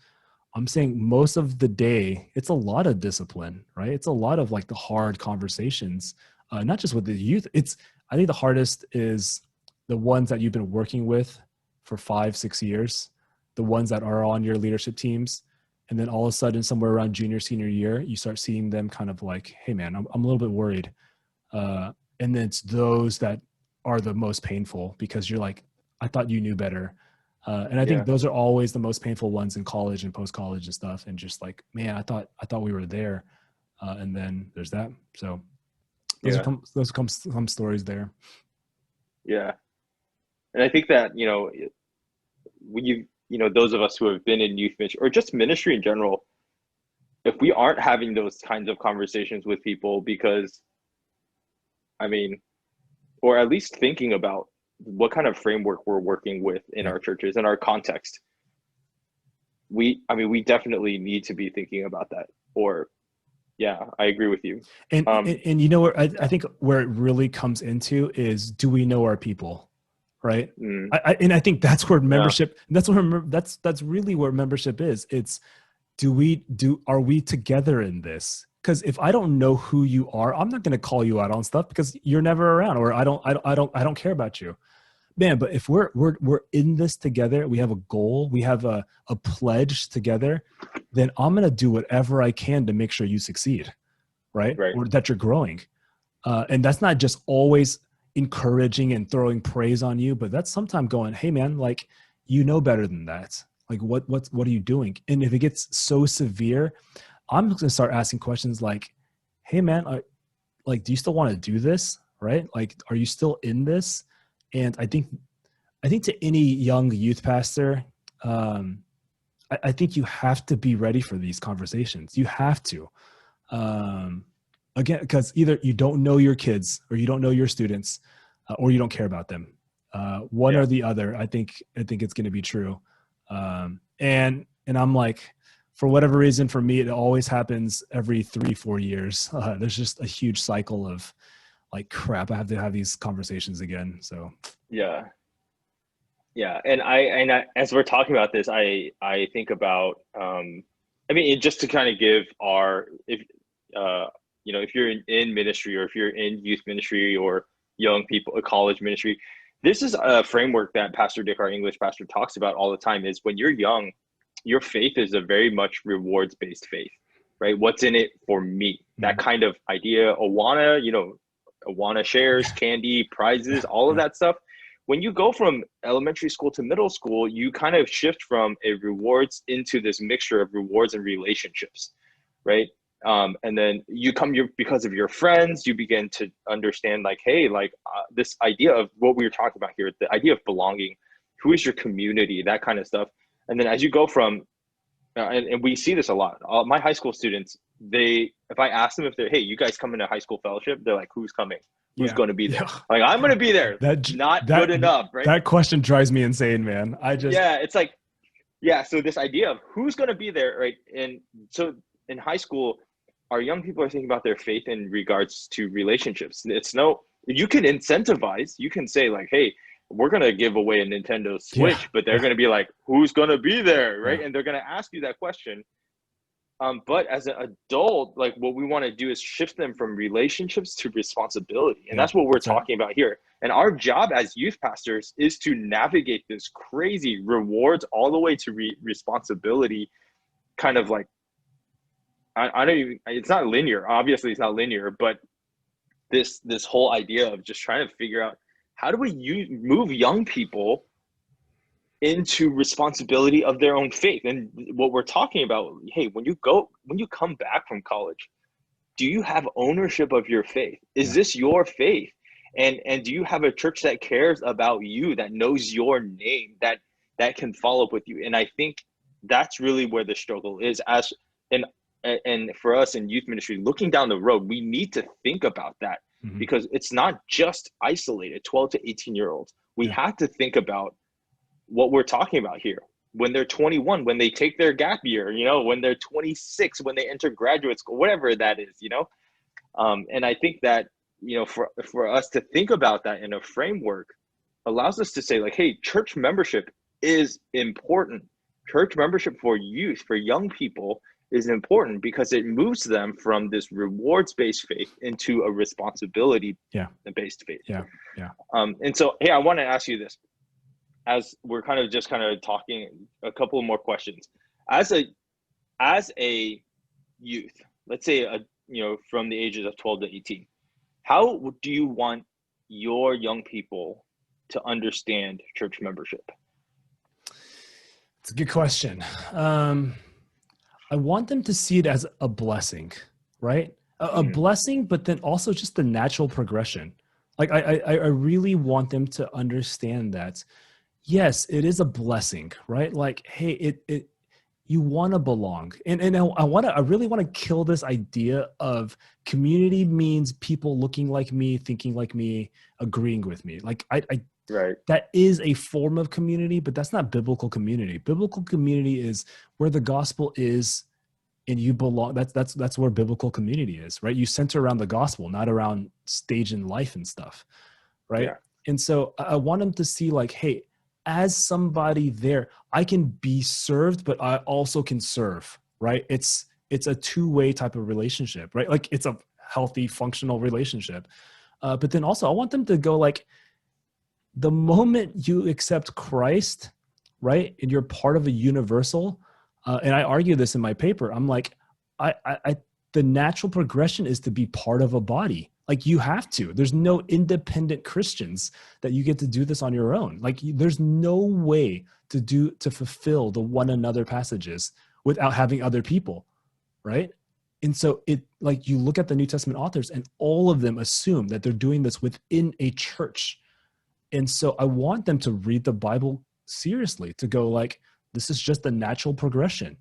I'm saying most of the day, it's a lot of discipline, right? It's a lot of like the hard conversations, not just with the youth. I think the hardest is the ones that you've been working with for 5-6 years, the ones that are on your leadership teams. And then all of a sudden, somewhere around junior, senior year, you start seeing them kind of like, hey man, I'm a little bit worried. And then it's those that are the most painful, because you're like, I thought you knew better. And I think Yeah. those are always the most painful ones in college and post-college and stuff. And just like, man, I thought we were there. And then there's that. So those Yeah. are some stories there. Yeah. And I think that, those of us who have been in youth ministry or just ministry in general, if we aren't having those kinds of conversations with people, because I mean, or at least thinking about what kind of framework we're working with in Yeah. our churches and our context, we definitely need to be thinking about that. Or yeah, I agree with you. And you know what I think where it really comes into is, do we know our people? Right. Mm, And I think that's where yeah. membership, that's really where membership is. It's, are we together in this? Because if I don't know who you are, I'm not going to call you out on stuff because you're never around, or I don't care about you, man. But if we're in this together, we have a goal, we have a pledge together, then I'm going to do whatever I can to make sure you succeed, right? Right. Or that you're growing. And that's not just always encouraging and throwing praise on you, but that's sometimes going, hey man, like, you know better than that. Like, what are you doing? And if it gets so severe, I'm going to start asking questions like, hey man, like, do you still want to do this? Right? Like, are you still in this? And I think to any young youth pastor, I think you have to be ready for these conversations. You have to, again, because either you don't know your kids, or you don't know your students, or you don't care about them. One Yeah. or the other. I think it's going to be true. And I'm like, for whatever reason, for me, it always happens every 3-4 years. There's just a huge cycle of like, crap, I have to have these conversations again. So Yeah. Yeah. And as we're talking about this, I think about, just to kind of give if you're in ministry, or if you're in youth ministry or young people, a college ministry, this is a framework that Pastor Dick, our English pastor, talks about all the time. Is when you're young, your faith is a very much rewards-based faith, right? What's in it for me? That kind of idea. Awana shares, candy, prizes, all of yeah. that stuff. When you go from elementary school to middle school, you kind of shift from a rewards into this mixture of rewards and relationships, right? And then you come because of your friends, you begin to understand like, hey, like this idea of what we were talking about here, the idea of belonging, who is your community, that kind of stuff. And then as you go from, and we see this a lot, my high school students, if I ask them if they're, hey, you guys come into high school fellowship, they're like, who's coming? Who's going to be there? Like, I'm going to be there. Not good enough, right? That question drives me insane, man. Yeah, it's like, yeah. So this idea of who's going to be there, right? And so in high school, our young people are thinking about their faith in regards to relationships. You can incentivize, you can say like, hey, we're going to give away a Nintendo Switch, but they're going to be like, who's going to be there, right? And they're going to ask you that question. But as an adult, like what we want to do is shift them from relationships to responsibility. And that's what we're talking about here. And our job as youth pastors is to navigate this crazy rewards all the way to responsibility, kind of like, I don't even, it's not linear. Obviously it's not linear, but this whole idea of just trying to figure out how do we move young people into responsibility of their own faith. And what we're talking about, hey, when you come back from college, do you have ownership of your faith? Is this your faith? And do you have a church that cares about you, that knows your name, that can follow up with you? And I think that's really where the struggle is. And for us in youth ministry, looking down the road, we need to think about that, because it's not just isolated 12 to 18-year-olds. We have to think about what we're talking about here. When they're 21, when they take their gap year, when they're 26, when they enter graduate school, whatever that is, and I think that, for us to think about that in a framework allows us to say like, hey, church membership is important. Church membership for youth, for young people, is important because it moves them from this rewards-based faith into a responsibility-based faith. And so, hey, I want to ask you this, as we're kind of talking, a couple of more questions. As a youth, let's say, from the ages of 12 to 18, how do you want your young people to understand church membership? It's a good question. I want them to see it as a blessing, right? A blessing, but then also just the natural progression. Like I really want them to understand that, yes, it is a blessing, right? Like, hey, you want to belong. And I really want to kill this idea of community means people looking like me, thinking like me, agreeing with me. Like Right. That is a form of community, but that's not biblical community. Biblical community is where the gospel is and you belong. That's where biblical community is, right? You center around the gospel, not around stage in life and stuff, right? Yeah. And so I want them to see like, hey, as somebody there, I can be served, but I also can serve, right? It's a two-way type of relationship, right? Like it's a healthy, functional relationship. But then also I want them to go like, the moment you accept Christ, right, and you're part of a universal, and I argue this in my paper, I'm like, the natural progression is to be part of a body. Like you have to. There's no independent Christians that you get to do this on your own. Like there's no way to fulfill the one another passages without having other people, right? And so like you look at the New Testament authors and all of them assume that they're doing this within a church. And so I want them to read the Bible seriously, to go like, this is just a natural progression,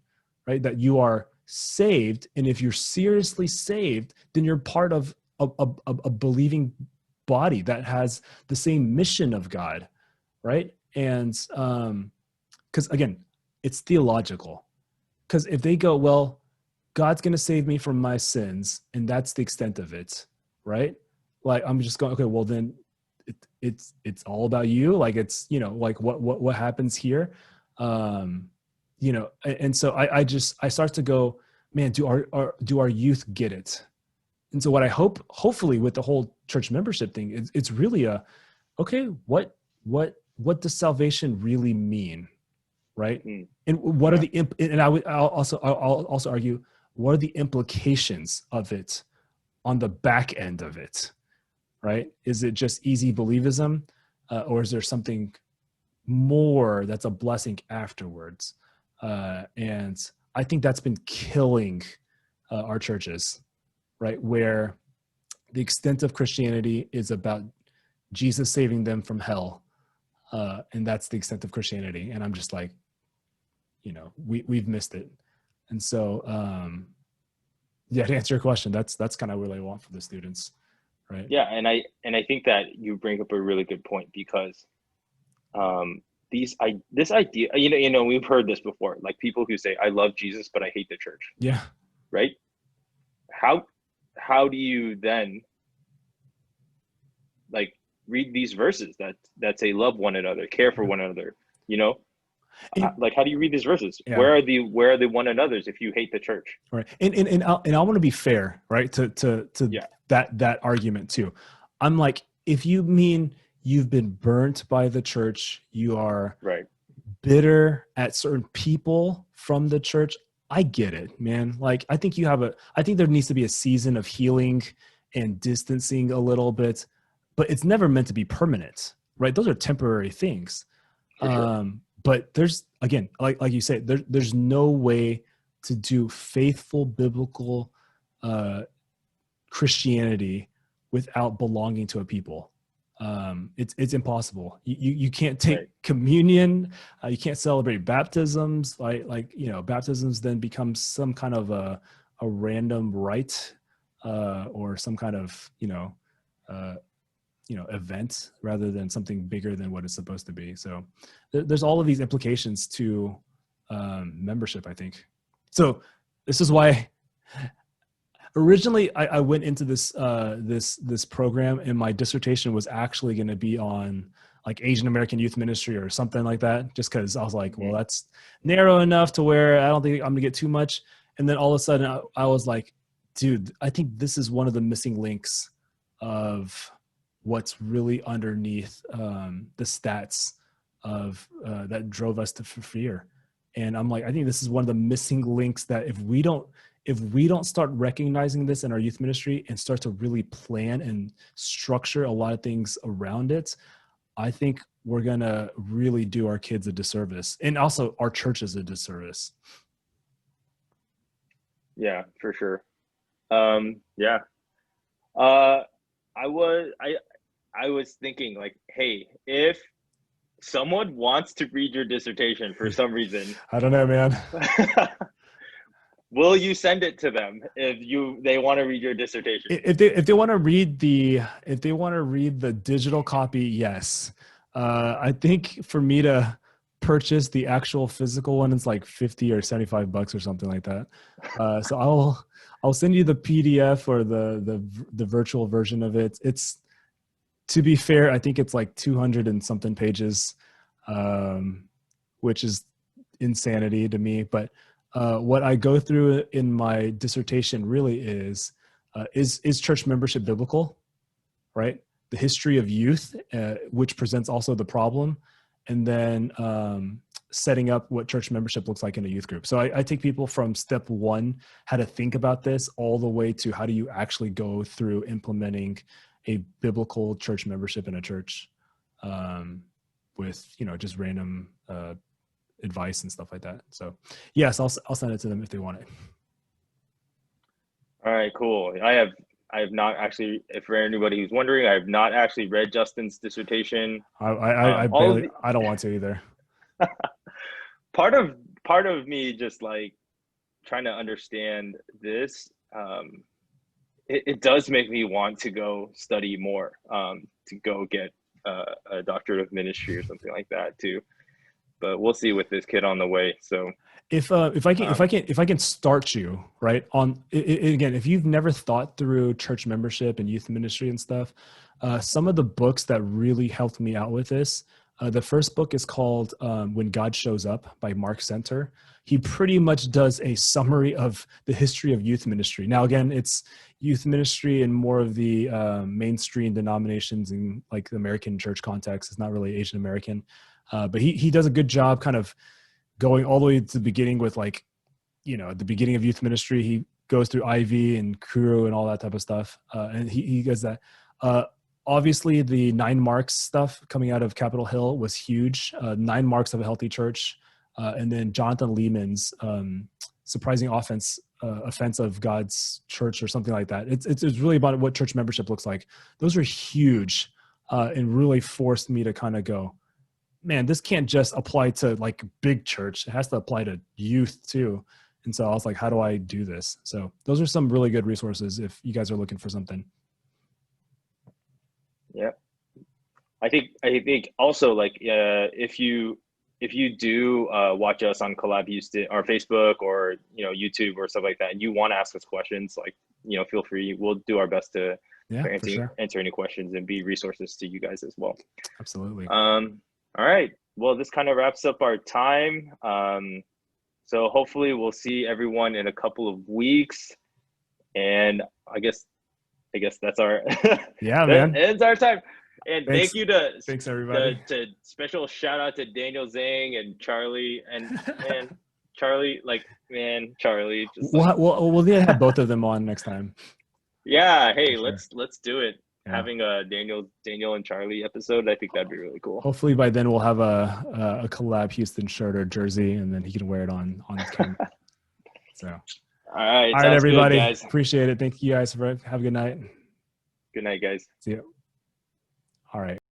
right? That you are saved. And if you're seriously saved, then you're part of a believing body that has the same mission of God, right? And because again, it's theological. Because if they go, well, God's going to save me from my sins, and that's the extent of it, right? Like I'm just going, okay, well then, it's all about you. Like it's, like what happens here. And so I start to go, man, do our youth get it? And so what I hopefully with the whole church membership thing, it's really okay, what does salvation really mean? Right. And what are I'll also argue, what are the implications of it on the back end of it? Right? Is it just easy believism, or is there something more that's a blessing afterwards? And I think that's been killing our churches, right? Where the extent of Christianity is about Jesus saving them from hell. And that's the extent of Christianity. And I'm just like, we've missed it. And so, yeah, to answer your question, that's kind of what I want for the students, right? Yeah, and I think that you bring up a really good point, because this idea, we've heard this before, like people who say, I love Jesus, but I hate the church. Yeah. Right? How do you then like read these verses that say love one another, care for one another, like how do you read these verses? Yeah. Where are the one another's if you hate the church? Right. And I want to be fair, right? To Yeah. that argument too. I'm like, if you mean you've been burnt by the church, you are right, bitter at certain people from the church, I get it, man. Like, I think there needs to be a season of healing and distancing a little bit, but it's never meant to be permanent, right? Those are temporary things. For sure. But there's, again, like you said, there's no way to do faithful biblical Christianity without belonging to a people. It's impossible. You can't take communion. You can't celebrate baptisms. Baptisms then becomes some kind of a random rite or some kind of event rather than something bigger than what it's supposed to be. So there's all of these implications to membership, I think. So this is why originally I went into this program, and my dissertation was actually going to be on like Asian American youth ministry or something like that, just because I was like, well, that's narrow enough to where I don't think I'm gonna get too much. And then all of a sudden I was like, dude, I think this is one of the missing links of what's really underneath the stats of that drove us to fear. And I'm like, I think this is one of the missing links that if we don't start recognizing this in our youth ministry and start to really plan and structure a lot of things around it, I think we're going to really do our kids a disservice, and also our churches a disservice. Yeah, for sure. Yeah. I was thinking like, hey, if someone wants to read your dissertation for some reason, I don't know, man. Will you send it to them if they want to read your dissertation? If they want to read the digital copy, yes. I think for me to purchase the actual physical one, it's like $50 or $75 or something like that. So I'll send you the PDF or the virtual version of it. It's, to be fair, I think it's like 200 and something pages, which is insanity to me. But what I go through in my dissertation really is church membership biblical, right? The history of youth, which presents also the problem, and then setting up what church membership looks like in a youth group. So I take people from step one, how to think about this, all the way to how do you actually go through implementing a biblical church membership in a church with, just random advice and stuff like that. So yes, I'll send it to them if they want it. All right, cool. I have not actually, if for anybody who's wondering, I have not actually read Justin's dissertation. I don't want to either. Part of me just like trying to understand this, it does make me want to go study more, to go get a doctorate of ministry or something like that too. But we'll see with this kid on the way. So if I can start you right on again, if you've never thought through church membership and youth ministry and stuff, some of the books that really helped me out with this, the first book is called When God Shows Up by Mark Center. He pretty much does a summary of the history of youth ministry. Now, again, it's youth ministry in more of the mainstream denominations in like the American church context. It's not really Asian American, but he does a good job kind of going all the way to the beginning with like, at the beginning of youth ministry. He goes through IV and Kuru and all that type of stuff. And he does that. Obviously, the 9 Marks stuff coming out of Capitol Hill was huge. 9 Marks of a Healthy Church. And then Jonathan Leeman's Surprising Offense offense of God's church or something like that. It's really about what church membership looks like. Those are huge, and really forced me to kind of go, man, this can't just apply to like big church. It has to apply to youth too. And so I was like, how do I do this? So those are some really good resources if you guys are looking for something. Yeah. I think also like if you do watch us on Collab Houston or Facebook or YouTube or stuff like that, and you want to ask us questions, like feel free. We'll do our best to answer any questions and be resources to you guys as well. Absolutely. All right. Well, this kind of wraps up our time. So hopefully we'll see everyone in a couple of weeks, and I guess that's our man. Ends our time. And thanks. Thank you thanks everybody. To special shout out to Daniel Zhang and Charlie Charlie. Just we'll need to have both of them on next time. Yeah. Hey, let's do it. Yeah. Having a Daniel and Charlie episode, I think that'd be really cool. Hopefully by then we'll have a Collab Houston shirt or jersey, and then he can wear it on his camera. So all right, everybody. Good, guys. Appreciate it. Thank you guys have a good night. Good night, guys. See you. All right.